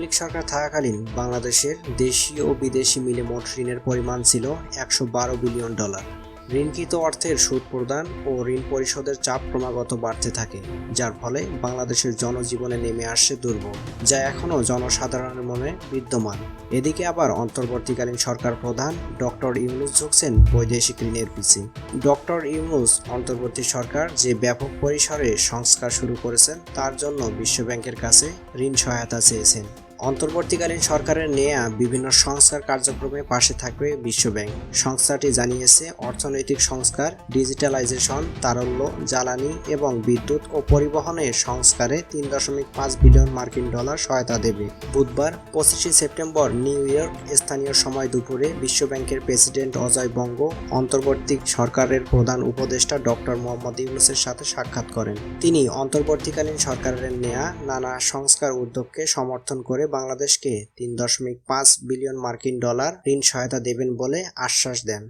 লীগ সরকার থাকাকালীন বাংলাদেশের দেশীয় ও বিদেশি মিলে মোট ঋণের পরিমাণ ছিল $112 বিলিয়ন। ঋণকৃত অর্থের সুদ প্রদান ও ঋণ পরিশোধের চাপ ক্রমাগত বাড়তে থাকে, যার ফলে বাংলাদেশের জনজীবনে নেমে আসছে দুর্ভোগ, যা এখনও জনসাধারণের মনে বিদ্যমান। এদিকে আবার অন্তর্বর্তীকালীন সরকার প্রধান ডক্টর ইউনূস ঝুঁকছেন বৈদেশিক ঋণের পিছে। ডক্টর ইউনূস অন্তর্বর্তী সরকার যে ব্যাপক পরিসরে সংস্কার শুরু করেছেন তার জন্য বিশ্বব্যাংকের কাছে ঋণ সহায়তা চেয়েছেন। অন্তর্বর্তীকালীন সরকারের নেয়া বিভিন্ন সংস্কার কার্যক্রমে পাশে থাকবে বিশ্বব্যাংক। সংস্থাটি জানিয়েছে অর্থনৈতিক সংস্কার, ডিজিটালাইজেশন, তারল্য, জ্বালানি এবং বিদ্যুৎ ও পরিবহনে সংস্কারে $3.5 বিলিয়ন সহায়তা দেবে। বুধবার 25শে সেপ্টেম্বর নিউ ইয়র্ক স্থানীয় সময় দুপুরে বিশ্বব্যাংকের প্রেসিডেন্ট অজয় বঙ্গ অন্তর্বর্তী সরকারের প্রধান উপদেষ্টা ডক্টর মোহাম্মদ ইউনূসের সাথে সাক্ষাৎ করেন। তিনি অন্তর্বর্তীকালীন সরকারের নেয়া নানা সংস্কার উদ্যোগকে সমর্থন করে বাংলাদেশকে $3.5 বিলিয়ন ঋণ সহায়তা দেবেন বলে আশ্বাস দেন।